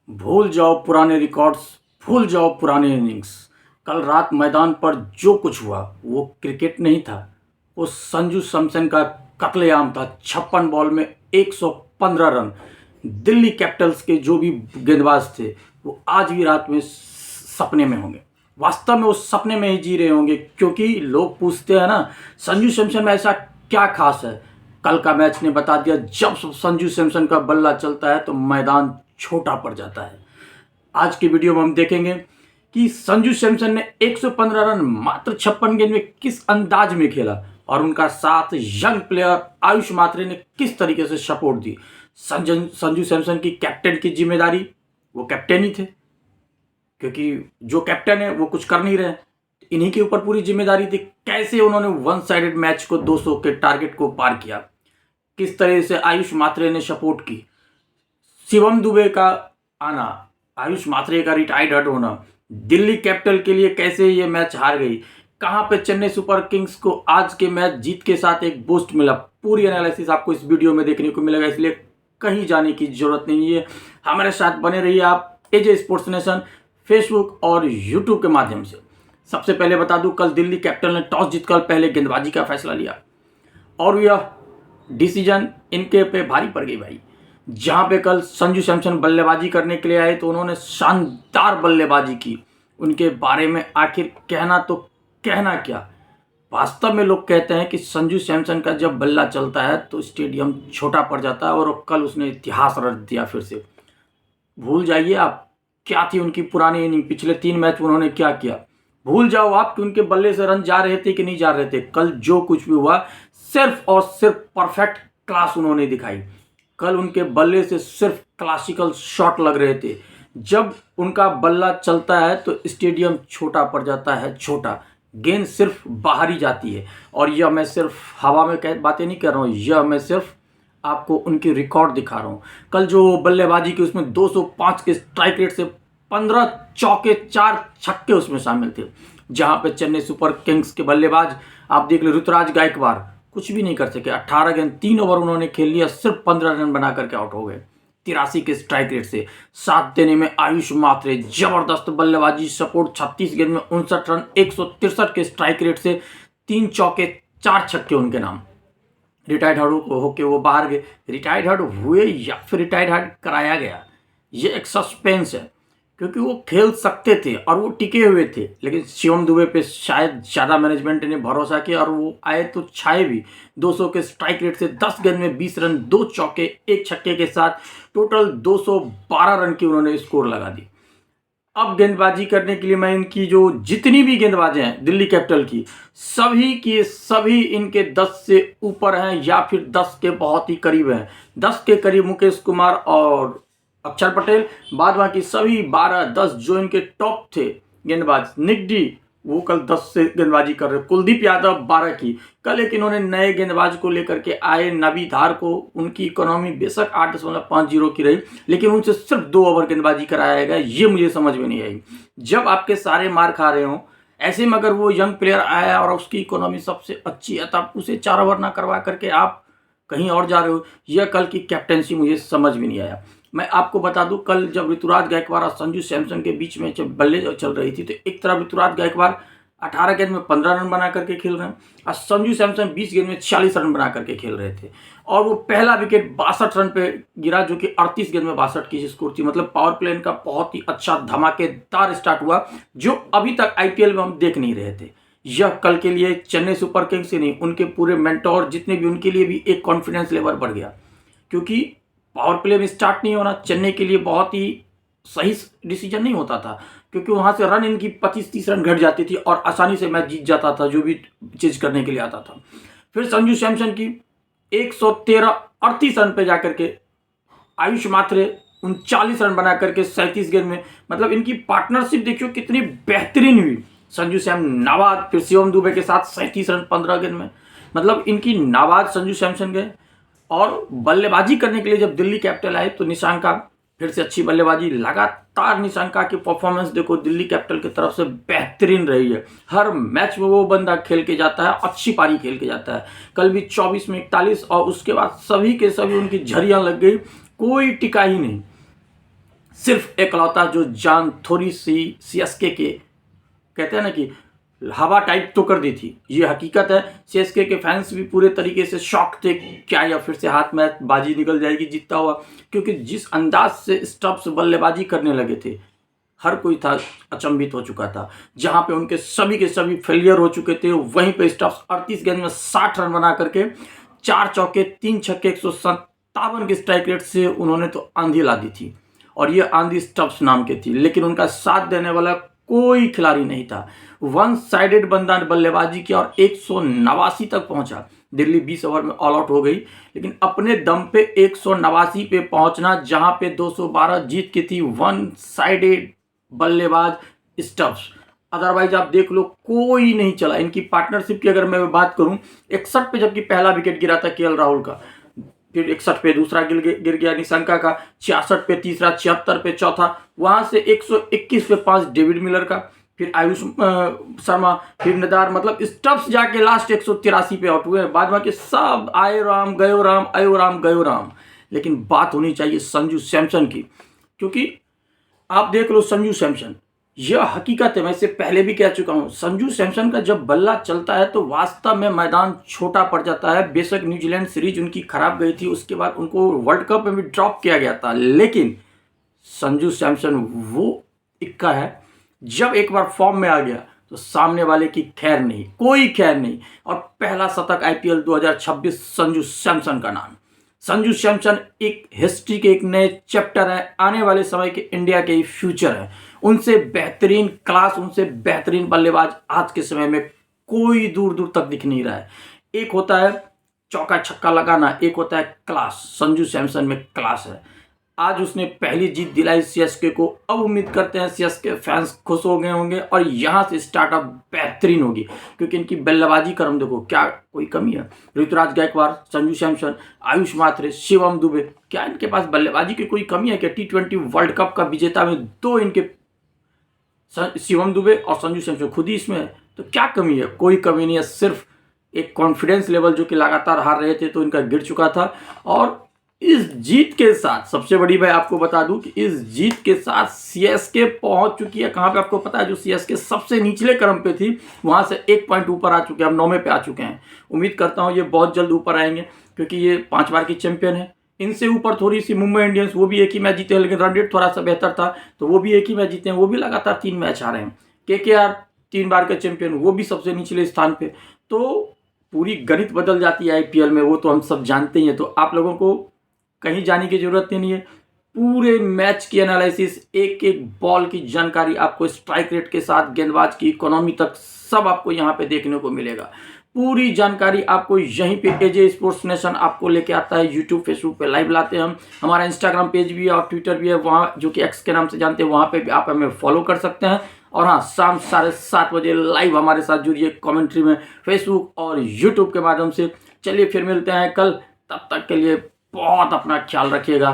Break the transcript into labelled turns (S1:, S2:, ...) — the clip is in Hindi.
S1: भूल जाओ पुराने रिकॉर्ड्स, भूल जाओ पुराने इनिंग्स। कल रात मैदान पर जो कुछ हुआ वो क्रिकेट नहीं था, वो संजू सैमसन का कत्लेआम था। 56 बॉल में 115 रन। दिल्ली कैपिटल्स के जो भी गेंदबाज थे वो आज भी रात में सपने में होंगे, वास्तव में वो सपने में ही जी रहे होंगे, क्योंकि लोग पूछते हैं ना संजू सैमसन में ऐसा क्या खास है। कल का मैच ने बता दिया, जब संजू सैमसन का बल्ला चलता है तो मैदान छोटा पड़ जाता है। आज की वीडियो में हम देखेंगे कि संजू सैमसन ने 115 रन मात्र 56 गेंद में किस अंदाज में खेला और उनका साथ यंग प्लेयर आयुष मात्रे ने किस तरीके से सपोर्ट दी। संजू सैमसन की कैप्टन की जिम्मेदारी, वो कैप्टन ही थे, क्योंकि जो कैप्टन है वो कुछ कर नहीं रहे, इन्हीं के ऊपर पूरी जिम्मेदारी थी। कैसे उन्होंने वन साइडेड मैच को 200 के टारगेट को पार किया, किस तरह से आयुष मात्रे ने सपोर्ट की, शिवम दुबे का आना, आयुष मात्रे का रिटायर्ड हट होना, दिल्ली कैपिटल के लिए कैसे ये मैच हार गई, कहां पे चेन्नई सुपर किंग्स को आज के मैच जीत के साथ एक बूस्ट मिला, पूरी एनालिसिस आपको इस वीडियो में देखने को मिलेगा। इसलिए कहीं जाने की जरूरत नहीं है, हमारे साथ बने रहिए आप एजे स्पोर्ट्स नेशन फेसबुक और यूट्यूब के माध्यम से। सबसे पहले बता दूं, कल दिल्ली कैपिटल ने टॉस जीतकर पहले गेंदबाजी का फैसला लिया और यह डिसीजन इनके पे भारी पड़ गई भाई। जहां पे कल संजू सैमसन बल्लेबाजी करने के लिए आए तो उन्होंने शानदार बल्लेबाजी की। उनके बारे में आखिर कहना तो कहना क्या, वास्तव में लोग कहते हैं कि संजू सैमसन का जब बल्ला चलता है तो स्टेडियम छोटा पड़ जाता है, और कल उसने इतिहास रच दिया फिर से। भूल जाइए आप क्या थी उनकी पुरानी इनिंग, पिछले 3 मैच में उन्होंने क्या किया। भूल जाओ आप कि उनके बल्ले से रन जा रहे थे कि नहीं जा रहे थे। कल जो कुछ भी हुआ सिर्फ और सिर्फ परफेक्ट क्लास उन्होंने दिखाई। कल उनके बल्ले से सिर्फ क्लासिकल शॉट लग रहे थे। जब उनका बल्ला चलता है तो स्टेडियम छोटा पड़ जाता है, छोटा, गेंद सिर्फ बाहर ही जाती है। और यह मैं सिर्फ हवा में बातें नहीं कर रहा हूँ, यह मैं सिर्फ आपको उनकी रिकॉर्ड दिखा रहा हूँ। कल जो बल्लेबाजी की उसमें 205 के स्ट्राइक रेट से 15 चौके 4 छक्के उसमें शामिल थे। जहां पे चेन्नई सुपर किंग्स के बल्लेबाज आप देख लो, ऋतुराज गायकवाड़ कुछ भी नहीं कर सके। 18 गेंद 3 ओवर उन्होंने खेल लिया, सिर्फ 15 रन बना करके आउट हो गए 83 के स्ट्राइक रेट से। साथ देने में आयुष मात्रे जबरदस्त बल्लेबाजी सपोर्ट, 36 गेंद में 59 रन 163 के स्ट्राइक रेट से, 3 चौके 4 छक्के उनके नाम। रिटायर्ड हर्ड होके वो बाहर गए। रिटायर्ड हर्ड हुए या फिर रिटायर्ड हर्ड कराया गया, ये एक सस्पेंस है, क्योंकि वो खेल सकते थे और वो टिके हुए थे। लेकिन शिवम दुबे पे शायद ज़्यादा मैनेजमेंट ने भरोसा किया और वो आए तो छाए भी। 200 के स्ट्राइक रेट से 10 गेंद में 20 रन, 2 चौके 1 छक्के के साथ टोटल 212 रन की उन्होंने स्कोर लगा दी। अब गेंदबाजी करने के लिए मैं इनकी जो जितनी भी गेंदबाजें हैं दिल्ली कैपिटल की, सभी के सभी इनके 10 से ऊपर हैं या फिर 10 के बहुत ही करीब हैं। 10 के करीब मुकेश कुमार और अक्षर पटेल, बाद बाकी सभी 12-10 जो इनके टॉप थे गेंदबाज। निक डी वो कल 10 से गेंदबाजी कर रहे। कुलदीप यादव 12 की। कल एक इन्होंने नए गेंदबाज को लेकर के आए, नवी धार को। उनकी इकोनॉमी बेशक 8.50 की रही, लेकिन उनसे सिर्फ 2 ओवर गेंदबाजी कराया गया। ये मुझे समझ में नहीं आई। जब आपके सारे मार खा रहे हो ऐसे में अगर वो यंग प्लेयर आया और उसकी इकोनॉमी सबसे अच्छी है, तब उसे 4 ओवर ना करवा करके आप कहीं और जा रहे हो। यह कल की कैप्टनसी मुझे समझ में नहीं आया। मैं आपको बता दूं, कल जब ऋतुराज गायकवाड़ और संजू सैमसन के बीच में जब बल्ले चल रही थी तो एक तरफ ऋतुराज गायकवाड़ 18 गेंद में 15 रन बना करके खेल रहे हैं और संजू सैमसन 20 गेंद में 46 रन बना करके खेल रहे थे। और वो पहला विकेट 62 रन पे गिरा, जो कि 38 गेंद में 62 की स्कोर थी। मतलब पावर प्ले का बहुत ही अच्छा धमाकेदार स्टार्ट हुआ, जो अभी तक आईपीएल में हम देख नहीं रहे थे। यह कल के लिए चेन्नई सुपर किंग्स ही नहीं, उनके पूरे मेंटोर जितने भी, उनके लिए भी एक कॉन्फिडेंस लेवल बढ़ गया, क्योंकि पावर प्ले में स्टार्ट नहीं होना चेन्नई के लिए बहुत ही सही डिसीजन नहीं होता था, क्योंकि वहां से रन इनकी 25-30 रन घट जाती थी और आसानी से मैच जीत जाता था जो भी चीज करने के लिए आता था। फिर संजू सैमसन की 138 रन पे जाकर के आयुष मात्रे 39 रन बना करके 37 गेंद में, मतलब इनकी पार्टनरशिप देखियो कितनी बेहतरीन हुई। संजू सैम नाबाद, फिर शिवम दुबे के साथ 37 रन 15 गेंद में, मतलब इनकी नाबाद संजू सैमसन गए। और बल्लेबाजी करने के लिए जब दिल्ली कैपिटल आए तो निशांका फिर से अच्छी बल्लेबाजी, लगातार निशांका की परफॉर्मेंस देखो दिल्ली कैपिटल की तरफ से बेहतरीन रही है। हर मैच में वो बंदा खेल के जाता है, अच्छी पारी खेल के जाता है। कल भी 24 में 41 और उसके बाद सभी के सभी उनकी झरियां लग गई, कोई टिका ही नहीं। सिर्फ एकलौता जो जान थोड़ी सी सीएसके के कहते हैं ना कि हवा टाइप तो कर दी थी, ये हकीकत है। सीएसके के फैंस भी पूरे तरीके से शॉक थे, क्या या फिर से हाथ में बाजी निकल जाएगी जीतता हुआ, क्योंकि जिस अंदाज से स्टब्स बल्लेबाजी करने लगे थे हर कोई था अचंभित हो चुका था। जहां पे उनके सभी के सभी फेलियर हो चुके थे, वहीं पे स्टब्स 38 गेंद में 60 रन बना करके 4 चौके 3 छक्के 157 के स्ट्राइक रेट से उन्होंने तो आंधी ला दी थी। और ये आंधी स्टब्स नाम की थी, लेकिन उनका साथ देने वाला कोई खिलाड़ी नहीं था। वन साइडेड बंदा बल्लेबाजी किया और 189 तक पहुंचा। दिल्ली 20 ओवर में ऑल आउट हो गई, लेकिन अपने दम पे 189 पे पहुंचना, जहां पे 212 जीत की थी वन साइडेड बल्लेबाज स्टब्स। अदरवाइज आप देख लो कोई नहीं चला। इनकी पार्टनरशिप की अगर मैं बात करूं, 61 पे जबकि पहला विकेट गिरा था केएल राहुल का, फिर 61 पे दूसरा गिर गया निशंका का, 66 पे तीसरा, 76 पे चौथा, वहां से 121 पे 5 डेविड मिलर का, फिर आयुष शर्मा, फिर नदार, मतलब स्टब्स जाके लास्ट 183 पे आउट हुए। बाद बाकी सब आए राम गयो राम, आयो राम गयो राम। लेकिन बात होनी चाहिए संजू सैमसन की, क्योंकि आप देख लो संजू सैमसन, यह हकीकत है, मैं इससे पहले भी कह चुका हूं, संजू सैमसन का जब बल्ला चलता है तो वास्तव में मैदान छोटा पड़ जाता है। बेशक न्यूजीलैंड सीरीज उनकी खराब गई थी, उसके बाद उनको वर्ल्ड कप में भी ड्रॉप किया गया था, लेकिन संजू सैमसन वो इक्का है, जब एक बार फॉर्म में आ गया तो सामने वाले की खैर नहीं, कोई खैर नहीं। और पहला शतक आईपीएल 2026 संजू सैमसन का नाम। संजू सैमसन एक हिस्ट्री के एक नए चैप्टर है, आने वाले समय के इंडिया के फ्यूचर है। उनसे बेहतरीन क्लास, उनसे बेहतरीन बल्लेबाज आज के समय में कोई दूर दूर तक दिख नहीं रहा है। एक होता है चौका छक्का लगाना, एक होता है क्लास। संजू सैमसन में क्लास है। आज उसने पहली जीत दिलाई सीएसके को। अब उम्मीद करते हैं सीएसके फैंस खुश हो गए होंगे और यहां से स्टार्टअप बेहतरीन होगी, क्योंकि इनकी बल्लेबाजी क्रम देखो, क्या कोई कमी है? ऋतुराज गायकवाड़, संजू सैमसन, आयुष मात्रे, शिवम दुबे, क्या इनके पास बल्लेबाजी की कोई कमी है? क्या T20 वर्ल्ड कप का विजेता में दो इनके शिवम दुबे और संजू सैमसन खुद ही इसमें है, तो क्या कमी है? कोई कमी नहीं है। सिर्फ एक कॉन्फिडेंस लेवल जो कि लगातार हार रहे थे तो इनका गिर चुका था। और इस जीत के साथ सबसे बड़ी बात आपको बता दूं कि इस जीत के साथ सीएसके पहुंच चुकी है कहां पे, आपको पता है? जो सीएसके सबसे निचले क्रम पे थी वहां से 1 पॉइंट ऊपर आ चुके हैं, अब 9वें पे आ चुके हैं। उम्मीद करता हूं ये बहुत जल्द ऊपर आएंगे, क्योंकि ये 5 बार की चैंपियन है। इनसे ऊपर थोड़ी सी मुंबई इंडियंस, वो भी एक ही मैच जीते हैं, लेकिन रन रेट थोड़ा सा बेहतर था, तो वो भी एक ही मैच जीते हैं, वो भी लगातार 3 मैच आ रहे हैं। केकेआर 3 बार के चैंपियन, वो भी सबसे निचले स्थान पे। तो पूरी गणित बदल जाती है आईपीएल में, वो तो हम सब जानते ही हैं। तो आप लोगों को कहीं जाने की जरूरत नहीं है। पूरे मैच की एनालिसिस, एक एक बॉल की जानकारी आपको, स्ट्राइक रेट के साथ गेंदबाज की इकोनॉमी तक, सब आपको यहाँ पे देखने को मिलेगा। पूरी जानकारी आपको यहीं पे एजे स्पोर्ट्स नेशन आपको लेके आता है। यूट्यूब फेसबुक पे लाइव लाते हैं हम। हमारा इंस्टाग्राम पेज भी है और ट्विटर भी है, वहाँ जो कि एक्स के नाम से जानते हैं, वहाँ पे भी आप हमें फॉलो कर सकते हैं। और हाँ, शाम 7:30 बजे लाइव हमारे साथ जुड़िए कमेंट्री में, फेसबुक और यूट्यूब के माध्यम से। चलिए फिर मिलते हैं कल, तब तक के लिए बहुत अपना ख्याल रखिएगा।